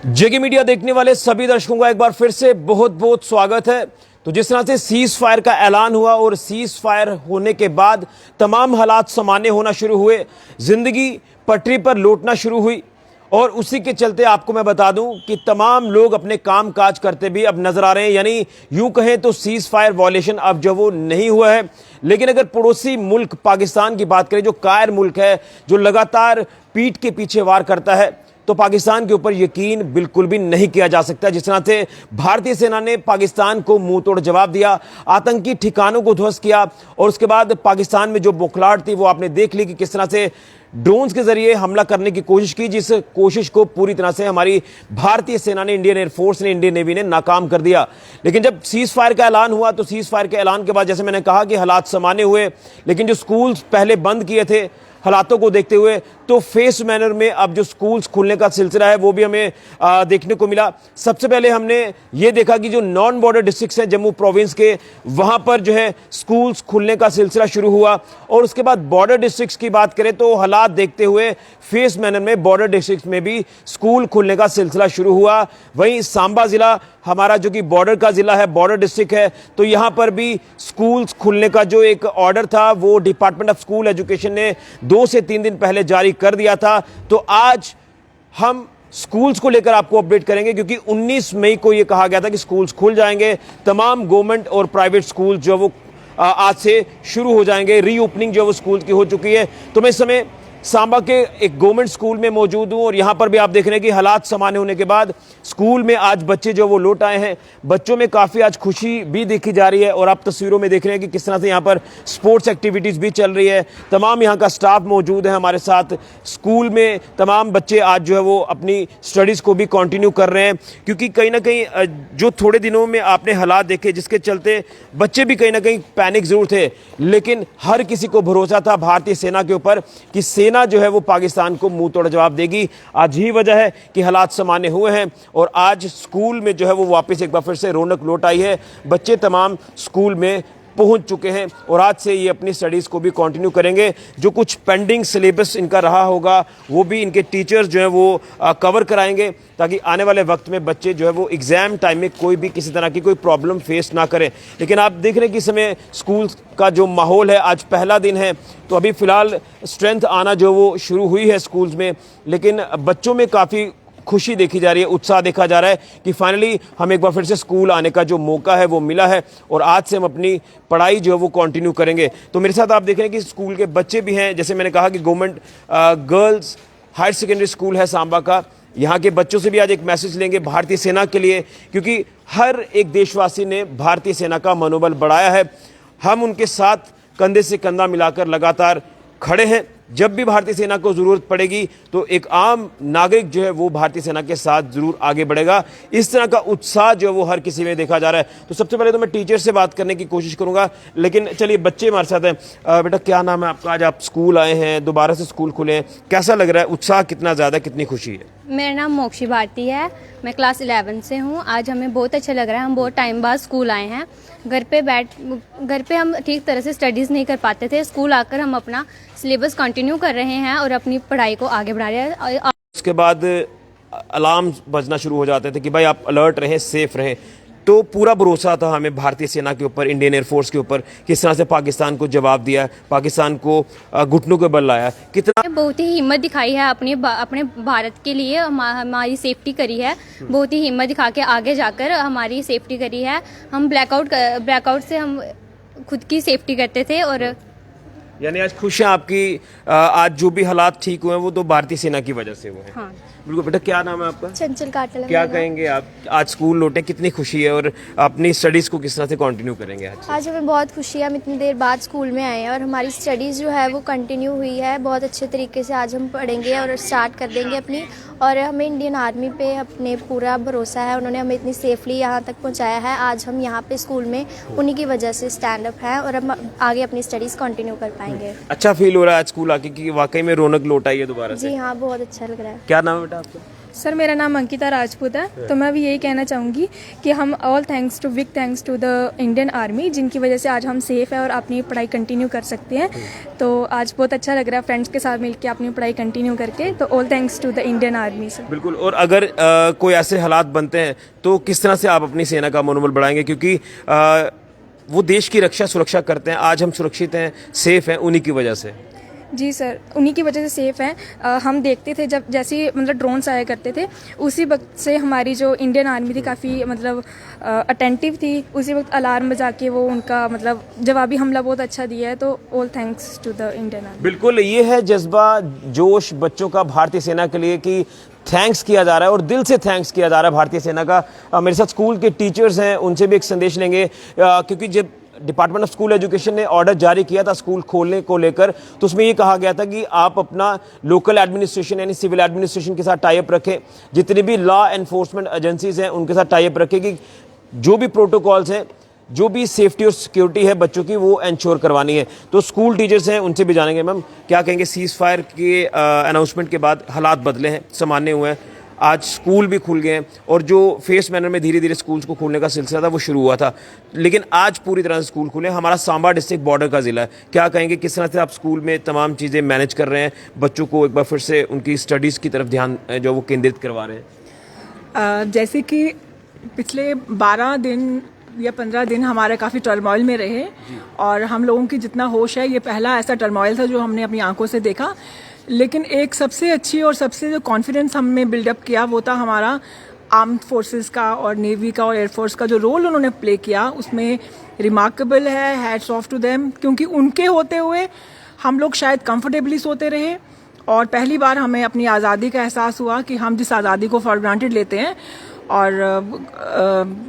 जेके media देखने वाले सभी दर्शकों का एक बार फिर से बहुत बहुत स्वागत है। तो जिस तरह से सीज फायर का ऐलान हुआ और सीज फायर होने के बाद तमाम हालात सामान्य होना शुरू हुए, जिंदगी पटरी पर लौटना शुरू हुई और उसी के चलते आपको मैं बता दूं कि तमाम लोग अपने काम काज करते भी अब नजर आ रहे हैं। यानी यूं कहें तो सीज फायर वॉयलेशन अब जो वो नहीं हुआ है। लेकिन अगर पड़ोसी मुल्क पाकिस्तान की बात करें, जो कायर मुल्क है, जो लगातार पीठ के पीछे वार करता है, तो पाकिस्तान के ऊपर यकीन बिल्कुल भी नहीं किया जा सकता। जिस तरह से भारतीय सेना ने पाकिस्तान को मुंह तोड़ जवाब दिया, आतंकी ठिकानों को ध्वस्त किया और उसके बाद पाकिस्तान में जो बौखलाहट थी वो आपने देख ली कि किस तरह से ड्रोन्स के जरिए हमला करने की कोशिश की, जिस कोशिश को पूरी तरह से हमारी भारतीय सेना ने, इंडियन एयरफोर्स ने, इंडियन नेवी ने नाकाम कर दिया। लेकिन जब सीज फायर का ऐलान हुआ तो सीज फायर के ऐलान के बाद जैसे मैंने कहा कि हालात सामान्य हुए, लेकिन जो स्कूल्स पहले बंद किए थे हालातों को देखते हुए, तो फेस मैनर में अब जो स्कूल्स खुलने का सिलसिला है वो भी हमें देखने को मिला। सबसे पहले हमने ये देखा कि जो नॉन बॉर्डर डिस्ट्रिक्ट्स हैं जम्मू प्रोविंस के, वहां पर जो है स्कूल्स खुलने का सिलसिला शुरू हुआ। और उसके बाद बॉर्डर डिस्ट्रिक्ट्स की बात करें तो हालात देखते हुए फेस मैनर में बॉर्डर डिस्ट्रिक्ट्स में भी स्कूल खुलने का सिलसिला शुरू हुआ। वहीं सांबा जिला हमारा जो कि बॉर्डर का जिला है, बॉर्डर डिस्ट्रिक्ट है, तो यहां पर भी स्कूल्स खुलने का जो एक ऑर्डर था वो डिपार्टमेंट ऑफ स्कूल एजुकेशन ने 2 से 3 दिन पहले जारी कर दिया था। तो आज हम स्कूल्स को लेकर आपको अपडेट करेंगे, क्योंकि 19 मई को यह कहा गया था कि स्कूल्स खुल जाएंगे। तमाम गवर्नमेंट और प्राइवेट स्कूल जो वो आज से शुरू हो जाएंगे। रीओपनिंग जो वो स्कूल की हो चुकी है। तो मैं इस समय सांबा के एक गवर्नमेंट स्कूल में मौजूद हूं और यहां पर भी आप देख रहे हैं कि हालात सामान्य होने के बाद स्कूल में आज बच्चे जो वो लौट आए हैं। बच्चों में काफ़ी आज खुशी भी देखी जा रही है और आप तस्वीरों में देख रहे हैं कि किस तरह से यहां पर स्पोर्ट्स एक्टिविटीज़ भी चल रही है। तमाम यहां का स्टाफ मौजूद है हमारे साथ। स्कूल में तमाम बच्चे आज जो है वो अपनी स्टडीज़ को भी कंटिन्यू कर रहे हैं, क्योंकि कहीं ना कहीं जो थोड़े दिनों में आपने हालात देखे जिसके चलते बच्चे भी कहीं ना कहीं पैनिक ज़रूर थे, लेकिन हर किसी को भरोसा था भारतीय सेना के ऊपर कि सेना जो है वो पाकिस्तान को मुंह तोड़ जवाब देगी। आज ही वजह है कि हालात सामान्य हुए हैं और आज स्कूल में जो है वो वापस एक बार फिर से रौनक लौट आई है। बच्चे तमाम स्कूल में पहुंच चुके हैं और आज से ये अपनी स्टडीज़ को भी कंटिन्यू करेंगे। जो कुछ पेंडिंग सिलेबस इनका रहा होगा वो भी इनके टीचर्स जो है वो कवर कराएंगे, ताकि आने वाले वक्त में बच्चे जो है वो एग्ज़ाम टाइम में कोई भी किसी तरह की कोई प्रॉब्लम फेस ना करें। लेकिन आप देख रहे हैं कि इस समय स्कूल का जो माहौल है, आज पहला दिन है तो अभी फ़िलहाल स्ट्रेंथ आना जो वो शुरू हुई है स्कूल्स में, लेकिन बच्चों में काफ़ी खुशी देखी जा रही है, उत्साह देखा जा रहा है कि फाइनली हम एक बार फिर से स्कूल आने का जो मौका है वो मिला है और आज से हम अपनी पढ़ाई जो है वो कंटिन्यू करेंगे। तो मेरे साथ आप देख रहे हैं कि स्कूल के बच्चे भी हैं। जैसे मैंने कहा कि government girls higher secondary school है सांबा का, यहाँ के बच्चों से भी आज एक मैसेज लेंगे भारतीय सेना के लिए, क्योंकि हर एक देशवासी ने भारतीय सेना का मनोबल बढ़ाया है। हम उनके साथ कंधे से कंधा मिलाकर लगातार खड़े हैं। जब भी भारतीय सेना को ज़रूरत पड़ेगी तो एक आम नागरिक जो है वो भारतीय सेना के साथ ज़रूर आगे बढ़ेगा। इस तरह का उत्साह जो है वो हर किसी में देखा जा रहा है। तो सबसे पहले तो मैं टीचर से बात करने की कोशिश करूंगा, लेकिन चलिए बच्चे हमारे साथ हैं। बेटा क्या नाम है आपका? आज आप स्कूल आए हैं, दोबारा से स्कूल खुले हैं, कैसा लग रहा है? उत्साह कितना ज़्यादा, कितनी खुशी है? मेरा नाम मोक्षी भारती है, मैं क्लास 11 से हूँ। आज हमें बहुत अच्छा लग रहा है, हम बहुत टाइम बाद स्कूल आए हैं। घर पे हम ठीक तरह से स्टडीज़ नहीं कर पाते थे। स्कूल आकर हम अपना सिलेबस कंटिन्यू कर रहे हैं और अपनी पढ़ाई को आगे बढ़ा रहे हैं। उसके बाद अलार्म बजना शुरू हो जाते थे कि भाई आप अलर्ट रहें, सेफ रहें। तो पूरा भरोसा था हमें भारतीय सेना के ऊपर, इंडियन एयरफोर्स के ऊपर, किस तरह से पाकिस्तान को जवाब दिया, पाकिस्तान को घुटनों के बल लाया। कितना बहुत ही हिम्मत दिखाई है अपने भारत के लिए, हमारी सेफ्टी करी है। बहुत ही हिम्मत दिखा के आगे जाकर हमारी सेफ्टी करी है। हम ब्लैकआउट से हम खुद की सेफ्टी करते थे। और यानी आज खुश हैं आपकी, आज जो भी हालात ठीक हुए हैं वो तो भारतीय सेना की वजह से हुए हैं। हाँ बिल्कुल। बेटा क्या नाम है आपका? चंचल काटल। क्या कहेंगे आप? आज स्कूल लौटे, कितनी खुशी है और अपनी स्टडीज़ को किस तरह से कंटिन्यू करेंगे आज हमें बहुत खुशी है, हम इतनी देर बाद स्कूल में आए हैं और हमारी स्टडीज़ जो है वो कंटिन्यू हुई है। बहुत अच्छे तरीके से आज हम पढ़ेंगे और स्टार्ट कर देंगे अपनी। और हमें इंडियन आर्मी पे अपने पूरा भरोसा है, उन्होंने हमें इतनी सेफली यहाँ तक पहुँचाया है। आज हम यहाँ पे स्कूल में उन्हीं की वजह से स्टैंड अप हैं और हम आगे अपनी स्टडीज़ कंटिन्यू कर पाएंगे। अच्छा फील हो रहा है आज स्कूल आके कि वाकई में रौनक लौट आई है दोबारा से? जी हाँ, बहुत अच्छा लग रहा है। क्या नाम है बेटा आपका? सर मेरा नाम अंकिता राजपूत है। तो मैं भी यही कहना चाहूँगी कि हम all thanks to big thanks to the Indian army, जिनकी वजह से आज हम सेफ़ है और अपनी पढ़ाई कंटिन्यू कर सकते हैं। तो आज बहुत अच्छा लग रहा है फ्रेंड्स के साथ मिलकर अपनी पढ़ाई कंटिन्यू करके। तो all thanks to the Indian army sir. बिल्कुल। और अगर कोई ऐसे हालात बनते हैं तो किस तरह से आप अपनी सेना का मनोबल बढ़ाएंगे, क्योंकि वो देश की रक्षा सुरक्षा करते हैं, आज हम सुरक्षित हैं, सेफ हैं उन्हीं की वजह से। जी सर, उन्हीं की वजह से सेफ़ हैं। हम देखते थे जब जैसे मतलब ड्रोन्स आया करते थे, उसी वक्त से हमारी जो इंडियन आर्मी थी काफ़ी मतलब अटेंटिव थी। उसी वक्त अलार्म बजा के वो उनका मतलब जवाबी हमला बहुत अच्छा दिया है। तो all thanks to the Indian army. बिल्कुल, ये है जज्बा जोश बच्चों का भारतीय सेना के लिए कि थैंक्स किया जा रहा है और दिल से थैंक्स किया जा रहा है भारतीय सेना का। मेरे साथ स्कूल के टीचर्स हैं, उनसे भी एक संदेश लेंगे, क्योंकि जब डिपार्टमेंट ऑफ स्कूल एजुकेशन ने ऑर्डर जारी किया था स्कूल खोलने को लेकर, तो उसमें ये कहा गया था कि आप अपना लोकल एडमिनिस्ट्रेशन यानी सिविल एडमिनिस्ट्रेशन के साथ टाई अप रखें, जितनी भी लॉ एनफोर्समेंट एजेंसीज हैं उनके साथ टाई अप रखें कि जो भी प्रोटोकॉल्स हैं, जो भी सेफ्टी और सिक्योरिटी है बच्चों की, वो इंश्योर करवानी है। तो स्कूल टीचर्स हैं, उनसे भी जानेंगे। मैम क्या कहेंगे, सीज फायर के अनाउंसमेंट के बाद हालात बदले हैं, सामान्य हुए हैं, आज स्कूल भी खुल गए हैं और जो फेस मैनर में धीरे धीरे स्कूल्स को खोलने का सिलसिला था वो शुरू हुआ था, लेकिन आज पूरी तरह से स्कूल खुले। हमारा सांबा डिस्ट्रिक्ट बॉर्डर का ज़िला है, क्या कहेंगे किस तरह से आप स्कूल में तमाम चीज़ें मैनेज कर रहे हैं, बच्चों को एक बार फिर से उनकी स्टडीज़ की तरफ ध्यान जो वो केंद्रित करवा रहे हैं? जैसे कि पिछले 12 दिन या 15 दिन हमारे काफ़ी टर्मोइल में रहे और हम लोगों की जितना होश है, ये पहला ऐसा टर्मोइल था जो हमने अपनी आंखों से देखा। लेकिन एक सबसे अच्छी और सबसे जो कॉन्फिडेंस हमने बिल्डअप किया वो था हमारा आर्म्ड फोर्सेस का और नेवी का और एयरफोर्स का जो रोल उन्होंने प्ले किया, उसमें रिमार्केबल है, हैट्स ऑफ टू देम। क्योंकि उनके होते हुए हम लोग शायद कंफर्टेबली सोते रहे और पहली बार हमें अपनी आज़ादी का एहसास हुआ कि हम जिस आज़ादी को फॉर ग्रांटेड लेते हैं और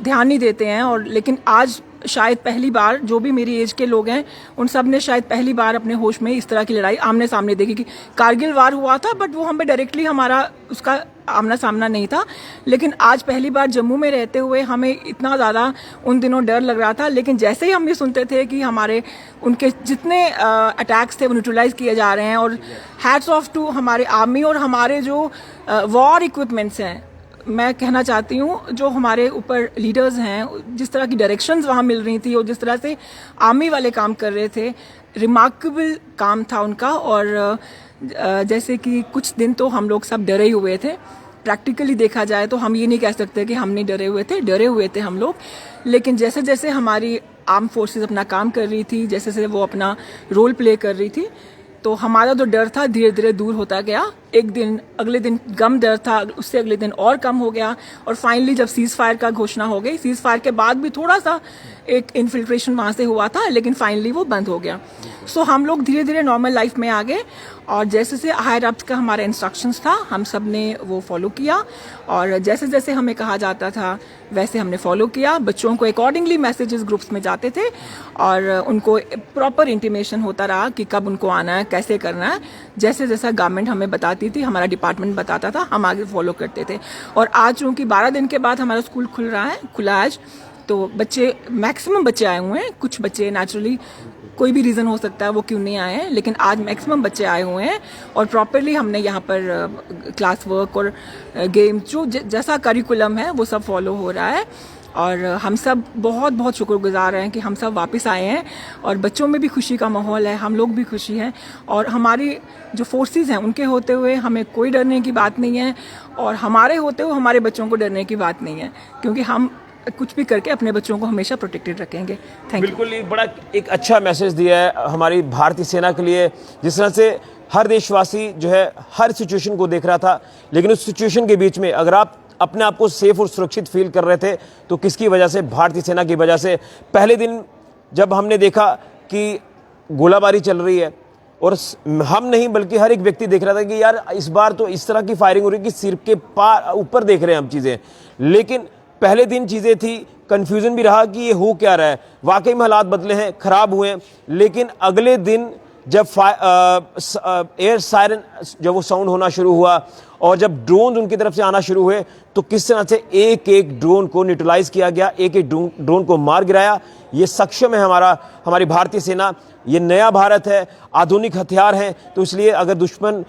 ध्यान नहीं देते हैं, और लेकिन आज शायद पहली बार जो भी मेरी एज के लोग हैं उन सब ने शायद पहली बार अपने होश में इस तरह की लड़ाई आमने सामने देखी। कि कारगिल वार हुआ था बट वो हमें डायरेक्टली हमारा उसका आमना सामना नहीं था, लेकिन आज पहली बार जम्मू में रहते हुए हमें इतना ज़्यादा उन दिनों डर लग रहा था। लेकिन जैसे ही हम ये सुनते थे कि हमारे उनके जितने अटैक्स थे वो न्यूट्रलाइज किए जा रहे हैं, और हैट्स ऑफ टू हमारे आर्मी और हमारे जो वॉर इक्विपमेंट्स हैं, मैं कहना चाहती हूँ जो हमारे ऊपर लीडर्स हैं, जिस तरह की डायरेक्शंस वहाँ मिल रही थी और जिस तरह से आर्मी वाले काम कर रहे थे, रिमार्केबल काम था उनका। और जैसे कि कुछ दिन तो हम लोग सब डरे हुए थे, प्रैक्टिकली देखा जाए तो हम ये नहीं कह सकते कि हम नहीं डरे हुए थे, डरे हुए थे हम लोग। लेकिन जैसे जैसे हमारी आर्म फोर्सेस अपना काम कर रही थी, जैसे जैसे वो अपना रोल प्ले कर रही थी, तो हमारा जो डर था धीरे धीरे दूर होता गया। एक दिन अगले दिन कम डर था, उससे अगले दिन और कम हो गया, और फाइनली जब सीज फायर का घोषणा हो गई, सीज फायर के बाद भी थोड़ा सा एक इन्फिल्ट्रेशन वहाँ से हुआ था, लेकिन फाइनली वो बंद हो गया। सो हम लोग धीरे धीरे नॉर्मल लाइफ में आ गए, और जैसे जैसे हायर अप्स का हमारा इंस्ट्रक्शंस था हम सब ने वो फॉलो किया, और जैसे जैसे हमें कहा जाता था वैसे हमने फॉलो किया। बच्चों को अकॉर्डिंगली मैसेजेस ग्रुप्स में जाते थे और उनको प्रॉपर इंटीमेशन होता रहा कि कब उनको आना है, कैसे करना है। जैसे जैसा गवर्नमेंट हमें बताती थी, हमारा डिपार्टमेंट बताता था, हम आगे फॉलो करते थे। और आज चूँकि 12 दिन के बाद हमारा स्कूल खुला आज, तो बच्चे मैक्सिमम बच्चे आए हुए हैं। कुछ बच्चे नेचुरली कोई भी रीज़न हो सकता है वो क्यों नहीं आए हैं, लेकिन आज मैक्सिमम बच्चे आए हुए हैं और प्रॉपरली हमने यहाँ पर क्लास वर्क और गेम जो जैसा करिकुलम है वो सब फॉलो हो रहा है। और हम सब बहुत बहुत शुक्रगुजार हैं कि हम सब वापस आए हैं, और बच्चों में भी खुशी का माहौल है, हम लोग भी खुशी हैं, और हमारी जो फोर्सेस हैं उनके होते हुए हमें कोई डरने की बात नहीं है, और हमारे होते हुए हमारे बच्चों को डरने की बात नहीं है, क्योंकि हम कुछ भी करके अपने बच्चों को हमेशा प्रोटेक्टेड रखेंगे। Thank you. बिल्कुल, एक बड़ा एक अच्छा मैसेज दिया है हमारी भारतीय सेना के लिए, जिस तरह से हर देशवासी जो है हर सिचुएशन को देख रहा था, लेकिन उस सिचुएशन के बीच में अगर आप अपने आप को सेफ और सुरक्षित फील कर रहे थे तो किसकी वजह से? भारतीय सेना की वजह से। पहले दिन जब हमने देखा कि गोलाबारी चल रही है और हम नहीं बल्कि हर एक व्यक्ति देख रहा था कि यार इस बार तो इस तरह की फायरिंग हो रही है कि सिर के पार ऊपर देख रहे हैं हम चीज़ें, लेकिन पहले दिन चीज़ें थी, कन्फ्यूज़न भी रहा कि ये हो क्या रहा है। वाकई में हालात बदले हैं, ख़राब हुए हैं, लेकिन अगले दिन जब एयर सायरन जब वो साउंड होना शुरू हुआ और जब ड्रोन उनकी तरफ से आना शुरू हुए, तो किस तरह से एक एक ड्रोन को न्यूट्रलाइज किया गया, एक एक ड्रोन को मार गिराया। ये सक्षम है हमारी भारतीय सेना। ये नया भारत है, आधुनिक हथियार हैं, तो इसलिए अगर दुश्मन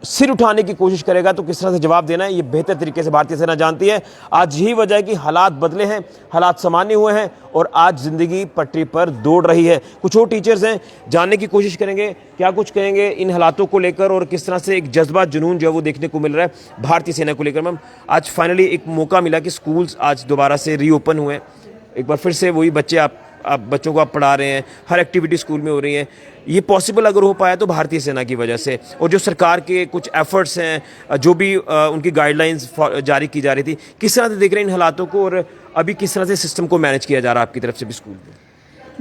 सिर उठाने की कोशिश करेगा तो किस तरह से जवाब देना है ये बेहतर तरीके से भारतीय सेना जानती है। आज यही वजह है कि हालात बदले हैं, हालात सामान्य हुए हैं और आज जिंदगी पटरी पर दौड़ रही है। कुछ और टीचर्स हैं, जानने की कोशिश करेंगे क्या कुछ कहेंगे इन हालातों को लेकर और किस तरह से एक जज्बा जुनून जो है वो देखने को मिल रहा है भारतीय सेना को लेकर। मैम, आज फाइनली एक मौका मिला कि स्कूल्स आज दोबारा से रीओपन हुए, एक बार फिर से वही बच्चे आप बच्चों को आप पढ़ा रहे हैं, हर एक्टिविटी स्कूल में हो रही है। ये पॉसिबल अगर हो पाया तो भारतीय सेना की वजह से, और जो सरकार के कुछ एफर्ट्स हैं, जो भी उनकी गाइडलाइंस जारी की जा रही थी, किस तरह से देख रहे हैं इन हालातों को और अभी किस तरह से सिस्टम को मैनेज किया जा रहा है आपकी तरफ से भी स्कूल में?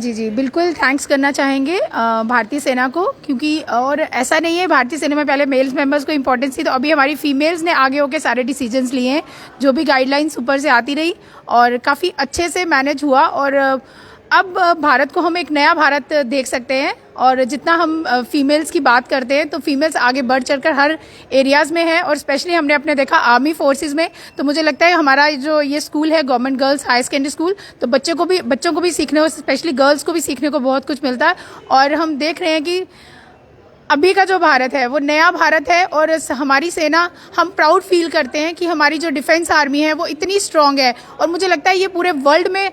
जी बिल्कुल थैंक्स करना चाहेंगे भारतीय सेना को, क्योंकि और ऐसा नहीं है भारतीय सेना में पहले मेल्स मेंबर्स को इम्पोर्टेंस थी, तो अभी हमारी फीमेल्स ने आगे होकर सारे डिसीजंस लिए हैं, जो भी गाइडलाइंस ऊपर से आती रही और काफ़ी अच्छे से मैनेज हुआ। और अब भारत को हम एक नया भारत देख सकते हैं। और जितना हम फीमेल्स की बात करते हैं तो फीमेल्स आगे बढ़ चढ़कर हर एरियाज़ में है, और स्पेशली हमने अपने देखा आर्मी फोर्सेस में, तो मुझे लगता है हमारा जो ये स्कूल है government girls high secondary school, तो बच्चों को भी सीखने को, स्पेशली गर्ल्स को भी सीखने को बहुत कुछ मिलता है। और हम देख रहे हैं कि अभी का जो भारत है वो नया भारत है, और हमारी सेना, हम प्राउड फील करते हैं कि हमारी जो डिफेंस आर्मी है वो इतनी स्ट्रांग है। और मुझे लगता है ये पूरे वर्ल्ड में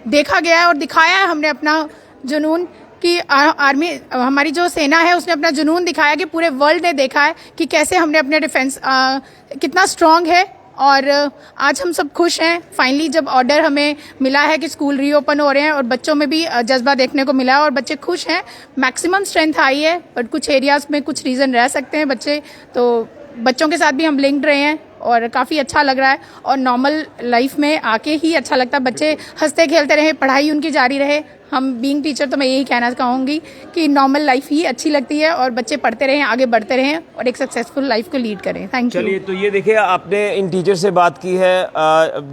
देखा गया है और दिखाया है हमने अपना जुनून कि आर्मी, हमारी जो सेना है उसने अपना जुनून दिखाया कि पूरे वर्ल्ड ने देखा है कि कैसे हमने अपने डिफेंस कितना स्ट्रांग है। और आज हम सब खुश हैं फाइनली जब ऑर्डर हमें मिला है कि स्कूल रीओपन हो रहे हैं, और बच्चों में भी जज्बा देखने को मिला है और बच्चे खुश हैं। मैक्सिमम स्ट्रेंथ आई है, बट कुछ एरियाज़ में कुछ रीज़न रह सकते हैं बच्चे, तो बच्चों के साथ भी हम लिंक्ड रहे हैं और काफ़ी अच्छा लग रहा है। और नॉर्मल लाइफ में आके ही अच्छा लगता है, बच्चे हंसते खेलते रहे, पढ़ाई उनकी जारी रहे। हम बीइंग टीचर तो मैं यही कहना चाहूँगी कि नॉर्मल लाइफ ही अच्छी लगती है और बच्चे पढ़ते रहें, आगे बढ़ते रहें और एक सक्सेसफुल लाइफ को लीड करें। Thank you. चलिए, तो ये देखिए आपने इन टीचर से बात की है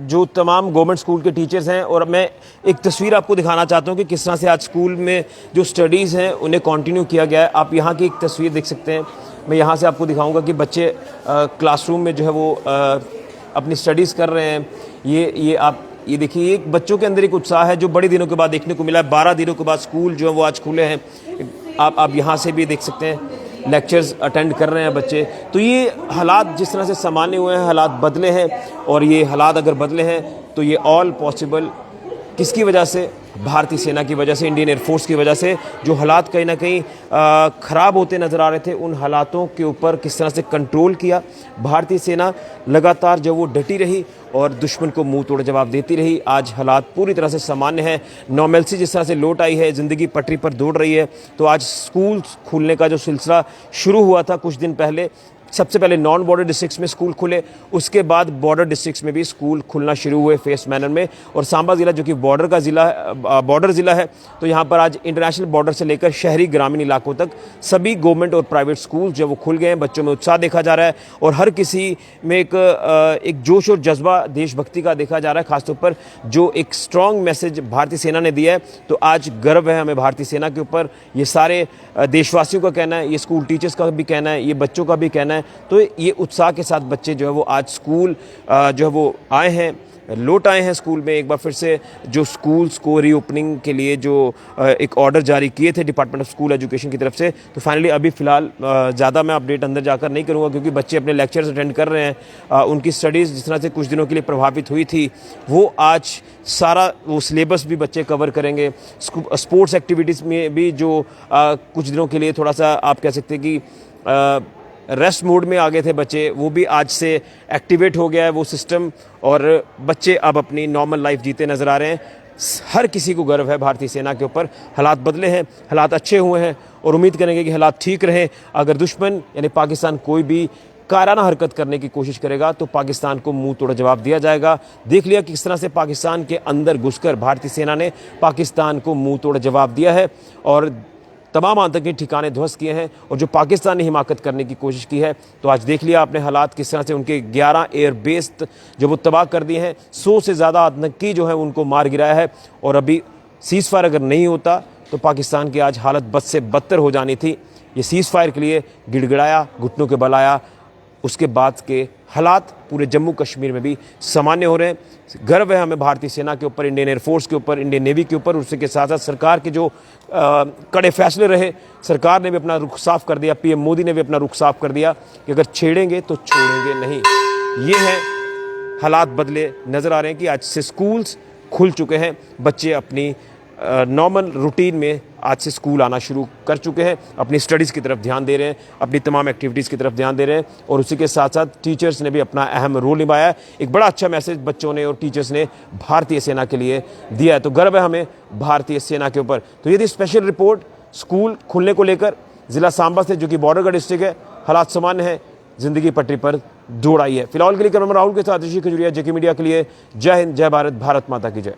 जो तमाम गवर्नमेंट स्कूल के टीचर्स हैं, और मैं एक तस्वीर आपको दिखाना चाहता हूँ कि किस तरह से आज स्कूल में जो स्टडीज़ हैं उन्हें कंटिन्यू किया गया है। आप यहाँ की एक तस्वीर देख सकते हैं, मैं यहाँ से आपको दिखाऊंगा कि बच्चे क्लासरूम में जो है वो अपनी स्टडीज़ कर रहे हैं। ये देखिए, एक बच्चों के अंदर एक उत्साह है जो बड़े दिनों के बाद देखने को मिला है। 12 दिनों के बाद स्कूल जो है वो आज खुले हैं। आप यहाँ से भी देख सकते हैं, लेक्चर्स अटेंड कर रहे हैं बच्चे। तो ये हालात जिस तरह से सामान्य हुए हैं, हालात बदले हैं, और ये हालात अगर बदले हैं तो ये ऑल पॉसिबल किसकी वजह से? भारतीय सेना की वजह से, इंडियन एयरफोर्स की वजह से। जो हालात कहीं ना कहीं ख़राब होते नज़र आ रहे थे, उन हालातों के ऊपर किस तरह से कंट्रोल किया भारतीय सेना, लगातार जो वो डटी रही और दुश्मन को मुंह तोड़ जवाब देती रही। आज हालात पूरी तरह से सामान्य है, नॉर्मलसी जिस तरह से लौट आई है, ज़िंदगी पटरी पर दौड़ रही है। तो आज स्कूल खुलने का जो सिलसिला शुरू हुआ था कुछ दिन पहले, सबसे पहले नॉन बॉर्डर डिस्ट्रिक्ट्स में स्कूल खुले, उसके बाद बॉर्डर डिस्ट्रिक्ट्स में भी स्कूल खुलना शुरू हुए फेस मैनर में। और सांबा ज़िला जो कि बॉर्डर ज़िला है, तो यहाँ पर आज इंटरनेशनल बॉर्डर से लेकर शहरी ग्रामीण इलाकों तक सभी गवर्नमेंट और प्राइवेट स्कूल जो वो खुल गए हैं। बच्चों में उत्साह देखा जा रहा है और हर किसी में एक जोश और जज्बा देशभक्ति का देखा जा रहा है, खासतौर पर जो एक स्ट्रॉन्ग मैसेज भारतीय सेना ने दिया है। तो आज गर्व है हमें भारतीय सेना के ऊपर। ये सारे देशवासियों का कहना है, ये स्कूल टीचर्स का भी कहना है, ये बच्चों का भी कहना है। तो ये उत्साह के साथ बच्चे जो है वो आज स्कूल जो है वो आए हैं, लौट आए हैं स्कूल में। एक बार फिर से जो स्कूल्स को रीओपनिंग के लिए जो एक ऑर्डर जारी किए थे डिपार्टमेंट ऑफ स्कूल एजुकेशन की तरफ से, तो फाइनली अभी फ़िलहाल ज़्यादा मैं अपडेट अंदर जाकर नहीं करूँगा क्योंकि बच्चे अपने लेक्चर्स अटेंड कर रहे हैं। उनकी स्टडीज़ जिस तरह से कुछ दिनों के लिए प्रभावित हुई थी, वो आज सारा वो सिलेबस भी बच्चे कवर करेंगे। स्पोर्ट्स एक्टिविटीज़ में भी जो कुछ दिनों के लिए थोड़ा सा आप कह सकते हैं कि रेस्ट मोड में आ गए थे बच्चे, वो भी आज से एक्टिवेट हो गया है वो सिस्टम, और बच्चे अब अपनी नॉर्मल लाइफ जीते नज़र आ रहे हैं। हर किसी को गर्व है भारतीय सेना के ऊपर। हालात बदले हैं, हालात अच्छे हुए हैं और उम्मीद करेंगे कि हालात ठीक रहें। अगर दुश्मन यानी पाकिस्तान कोई भी कायराना हरकत करने की कोशिश करेगा तो पाकिस्तान को मुंह तोड़ जवाब दिया जाएगा। देख लिया किस तरह से पाकिस्तान के अंदर घुसकर भारतीय सेना ने पाकिस्तान को मुंह तोड़ जवाब दिया है और तमाम आतंकी ठिकाने ध्वस्त किए हैं, और जो पाकिस्तान ने हिमाकत करने की कोशिश की है। तो आज देख लिया आपने हालात किस तरह से उनके 11 एयरबेस जो वो तबाह कर दिए हैं, 100 से ज़्यादा आतंकी जो है उनको मार गिराया है। और अभी सीज़ फायर अगर नहीं होता तो पाकिस्तान की आज हालत बद से बदतर हो जानी थी। ये सीज़ फायर के लिए गिड़गिड़ाया, घुटनों के बल आया, उसके बाद के हालात पूरे जम्मू कश्मीर में भी सामान्य हो रहे हैं। गर्व है हमें भारतीय सेना के ऊपर, इंडियन एयरफोर्स के ऊपर, इंडियन नेवी के ऊपर। उसके साथ साथ सरकार के जो कड़े फैसले रहे, सरकार ने भी अपना रुख साफ कर दिया, पीएम मोदी ने भी अपना रुख साफ कर दिया कि अगर छेड़ेंगे तो छोड़ेंगे नहीं। ये है हालात बदले नज़र आ रहे हैं कि आज से स्कूल्स खुल चुके हैं, बच्चे अपनी नॉर्मल रूटीन में आज से स्कूल आना शुरू कर चुके हैं, अपनी स्टडीज़ की तरफ ध्यान दे रहे हैं, अपनी तमाम एक्टिविटीज़ की तरफ ध्यान दे रहे हैं। और उसी के साथ साथ टीचर्स ने भी अपना अहम रोल निभाया है। एक बड़ा अच्छा मैसेज बच्चों ने और टीचर्स ने भारतीय सेना के लिए दिया है, तो गर्व है हमें भारतीय सेना के ऊपर। तो ये थी स्पेशल रिपोर्ट स्कूल खुलने को लेकर ज़िला सांबा से, जो कि बॉर्डर का डिस्ट्रिक्ट है। हालात सामान्य है, ज़िंदगी पटरी पर दौड़ आई है। फिलहाल के लिए कैमरा राहुल के साथ ऋषि खजुरिया, जेके मीडिया के लिए। जय हिंद, जय भारत, भारत माता की जय।